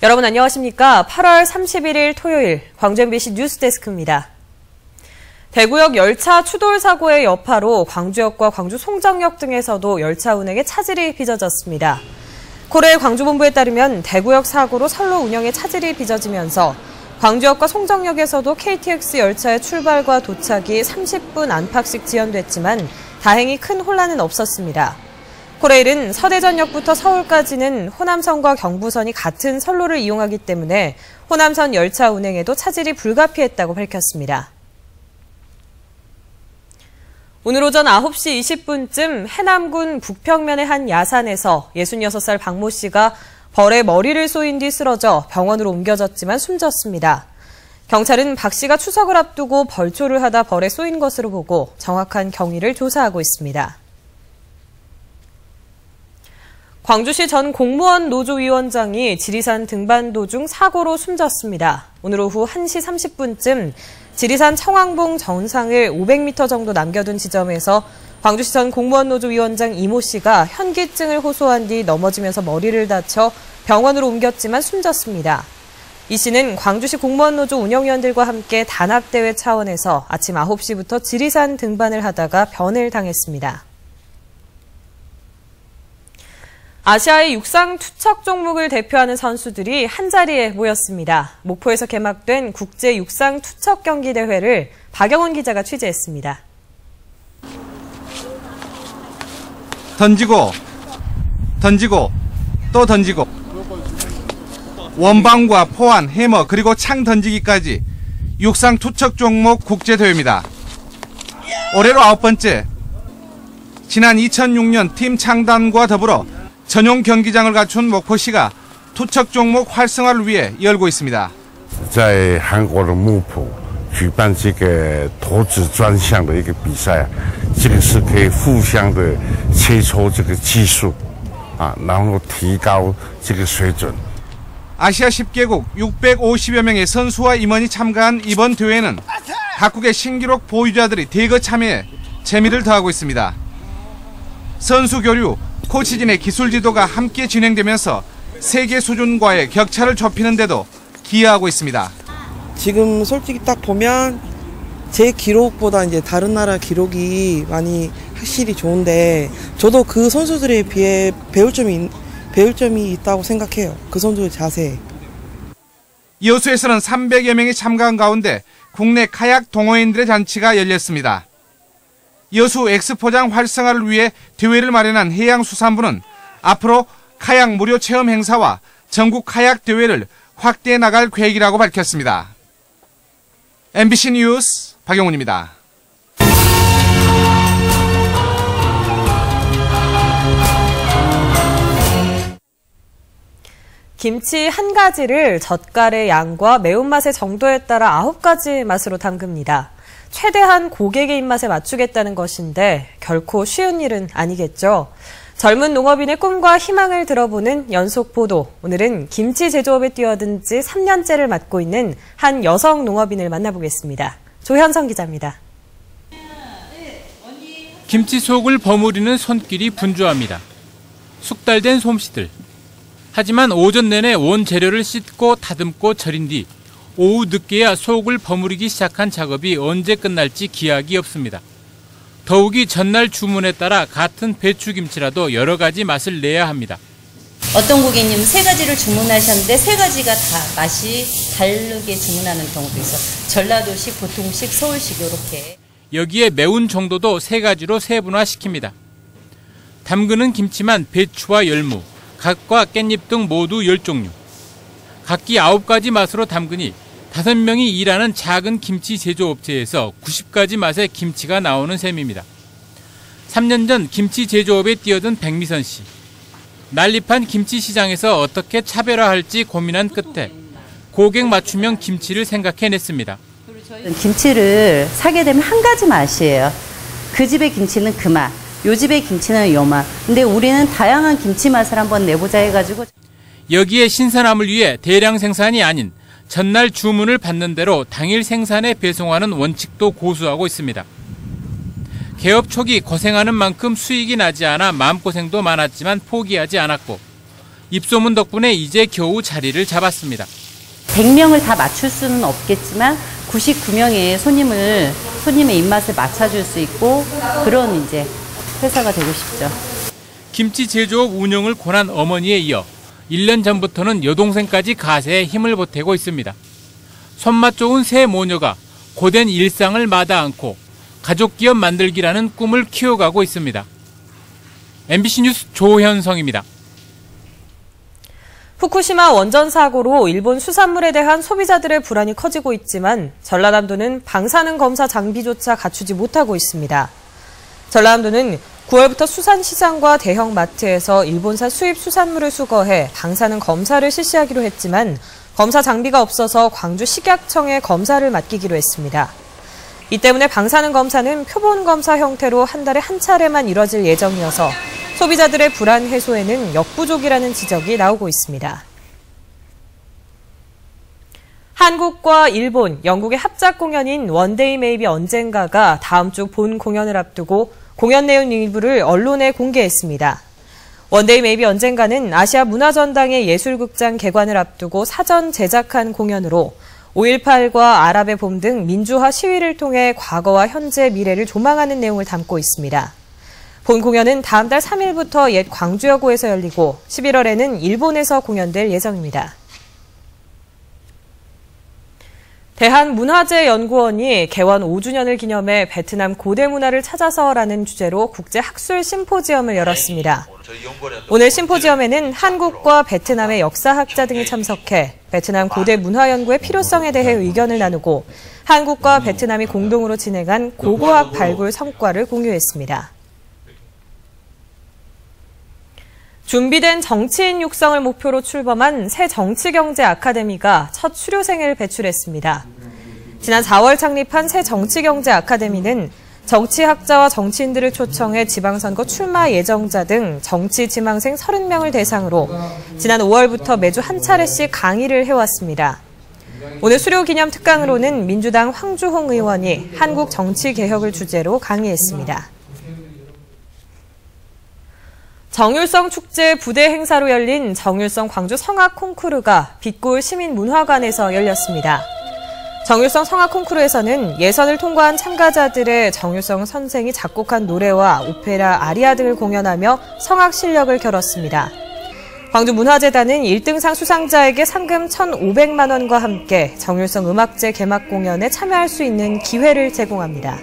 여러분 안녕하십니까? 8월 31일 토요일 광주 MBC 뉴스데스크입니다. 대구역 열차 추돌 사고의 여파로 광주역과 광주 송정역 등에서도 열차 운행에 차질이 빚어졌습니다. 코레일 광주본부에 따르면 대구역 사고로 선로 운영에 차질이 빚어지면서 광주역과 송정역에서도 KTX 열차의 출발과 도착이 30분 안팎씩 지연됐지만 다행히 큰 혼란은 없었습니다. 코레일은 서대전역부터 서울까지는 호남선과 경부선이 같은 선로를 이용하기 때문에 호남선 열차 운행에도 차질이 불가피했다고 밝혔습니다. 오늘 오전 9시 20분쯤 해남군 북평면의 한 야산에서 66살 박모 씨가 벌에 머리를 쏘인 뒤 쓰러져 병원으로 옮겨졌지만 숨졌습니다. 경찰은 박 씨가 추석을 앞두고 벌초를 하다 벌에 쏘인 것으로 보고 정확한 경위를 조사하고 있습니다. 광주시 전 공무원 노조 위원장이 지리산 등반 도중 사고로 숨졌습니다. 오늘 오후 1시 30분쯤 지리산 청왕봉 정상을 500m 정도 남겨둔 지점에서 광주시 전 공무원 노조 위원장 이모 씨가 현기증을 호소한 뒤 넘어지면서 머리를 다쳐 병원으로 옮겼지만 숨졌습니다. 이 씨는 광주시 공무원 노조 운영위원들과 함께 단합대회 차원에서 아침 9시부터 지리산 등반을 하다가 변을 당했습니다. 아시아의 육상 투척 종목을 대표하는 선수들이 한자리에 모였습니다. 목포에서 개막된 국제 육상 투척 경기 대회를 박영훈 기자가 취재했습니다. 던지고, 또 던지고. 원방과 포환, 해머, 그리고 창 던지기까지 육상 투척 종목 국제대회입니다. 올해로 9번째. 지난 2006년 팀 창단과 더불어 전용 경기장을 갖춘 목포시가 투척 종목 활성화를 위해 열고 있습니다. 在韩国的木浦举办这个投掷专项的一个比赛，这个是可以互相的切磋这个技术啊，然后提高这个水准。 아시아 10개국 650여 명의 선수와 임원이 참가한 이번 대회는 각국의 신기록 보유자들이 대거 참여해 재미를 더하고 있습니다. 선수 교류, 코치진의 기술 지도가 함께 진행되면서 세계 수준과의 격차를 좁히는 데도 기여하고 있습니다. 지금 솔직히 딱 보면 제 기록보다 이제 다른 나라 기록이 많이 확실히 좋은데 저도 그 선수들에 비해 배울 점이 있다고 생각해요. 그 선수의 자세. 여수에서는 300여 명이 참가한 가운데 국내 카약 동호인들의 잔치가 열렸습니다. 여수 엑스포장 활성화를 위해 대회를 마련한 해양수산부는 앞으로 카약 무료 체험 행사와 전국 카약 대회를 확대해 나갈 계획이라고 밝혔습니다. MBC 뉴스 박영훈입니다. 김치 한 가지를 젓갈의 양과 매운맛의 정도에 따라 9가지 맛으로 담급니다. 최대한 고객의 입맛에 맞추겠다는 것인데 결코 쉬운 일은 아니겠죠. 젊은 농업인의 꿈과 희망을 들어보는 연속 보도. 오늘은 김치 제조업에 뛰어든 지 3년째를 맡고 있는 한 여성 농업인을 만나보겠습니다. 조현성 기자입니다. 김치 속을 버무리는 손길이 분주합니다. 숙달된 솜씨들. 하지만 오전 내내 온 재료를 씻고 다듬고 절인 뒤 오후 늦게야 속을 버무리기 시작한 작업이 언제 끝날지 기약이 없습니다. 더욱이 전날 주문에 따라 같은 배추김치라도 여러 가지 맛을 내야 합니다. 어떤 고객님은 3가지를 주문하셨는데 3가지가 다 맛이 다르게 주문하는 경우도 있어. 전라도식, 보통식, 서울식 이렇게. 여기에 매운 정도도 3가지로 세분화시킵니다. 담그는 김치만 배추와 열무, 갓과 깻잎 등 모두 10종류. 각기 9가지 맛으로 담그니 5명이 일하는 작은 김치 제조업체에서 90가지 맛의 김치가 나오는 셈입니다. 3년 전 김치 제조업에 뛰어든 백미선 씨. 난립한 김치 시장에서 어떻게 차별화할지 고민한 끝에 고객 맞춤형 김치를 생각해냈습니다. 김치를 사게 되면 한 가지 맛이에요. 그 집의 김치는 그 맛, 요 집의 김치는 요 맛. 근데 우리는 다양한 김치 맛을 한번 내보자 해가지고. 여기에 신선함을 위해 대량 생산이 아닌 전날 주문을 받는 대로 당일 생산에 배송하는 원칙도 고수하고 있습니다. 개업 초기 고생하는 만큼 수익이 나지 않아 마음고생도 많았지만 포기하지 않았고 입소문 덕분에 이제 겨우 자리를 잡았습니다. 100명을 다 맞출 수는 없겠지만 99명의 손님의 입맛을 맞춰줄 수 있고 그런 이제 회사가 되고 싶죠. 김치 제조업 운영을 권한 어머니에 이어 1년 전부터는 여동생까지 가세에 힘을 보태고 있습니다. 손맛 좋은 새 모녀가 고된 일상을 마다 않고 가족기업 만들기라는 꿈을 키워가고 있습니다. MBC 뉴스 조현성입니다. 후쿠시마 원전 사고로 일본 수산물에 대한 소비자들의 불안이 커지고 있지만 전라남도는 방사능 검사 장비조차 갖추지 못하고 있습니다. 전라남도는 9월부터 수산시장과 대형 마트에서 일본산 수입 수산물을 수거해 방사능 검사를 실시하기로 했지만 검사 장비가 없어서 광주 식약청에 검사를 맡기기로 했습니다. 이 때문에 방사능 검사는 표본 검사 형태로 한 달에 한 차례만 이뤄질 예정이어서 소비자들의 불안 해소에는 역부족이라는 지적이 나오고 있습니다. 한국과 일본, 영국의 합작 공연인 원데이 메이비 언젠가가 다음 주 본 공연을 앞두고 공연 내용 일부를 언론에 공개했습니다. 원데이 메이비 언젠가는 아시아 문화전당의 예술극장 개관을 앞두고 사전 제작한 공연으로 5.18과 아랍의 봄 등 민주화 시위를 통해 과거와 현재, 미래를 조망하는 내용을 담고 있습니다. 본 공연은 다음 달 3일부터 옛 광주여고에서 열리고 11월에는 일본에서 공연될 예정입니다. 대한문화재연구원이 개원 5주년을 기념해 베트남 고대 문화를 찾아서라는 주제로 국제학술 심포지엄을 열었습니다. 오늘 심포지엄에는 한국과 베트남의 역사학자 등이 참석해 베트남 고대 문화 연구의 필요성에 대해 의견을 나누고 한국과 베트남이 공동으로 진행한 고고학 발굴 성과를 공유했습니다. 준비된 정치인 육성을 목표로 출범한 새 정치경제 아카데미가 첫 수료생을 배출했습니다. 지난 4월 창립한 새 정치경제 아카데미는 정치학자와 정치인들을 초청해 지방선거 출마 예정자 등 정치 지망생 30명을 대상으로 지난 5월부터 매주 한 차례씩 강의를 해왔습니다. 오늘 수료 기념 특강으로는 민주당 황주홍 의원이 한국 정치 개혁을 주제로 강의했습니다. 정율성 축제 부대 행사로 열린 정율성 광주 성악 콩쿠르가 빛골 시민문화관에서 열렸습니다. 정율성 성악 콩쿠르에서는 예선을 통과한 참가자들의 정율성 선생이 작곡한 노래와 오페라, 아리아 등을 공연하며 성악 실력을 겨뤘습니다. 광주문화재단은 1등상 수상자에게 상금 1,500만 원과 함께 정율성 음악제 개막 공연에 참여할 수 있는 기회를 제공합니다.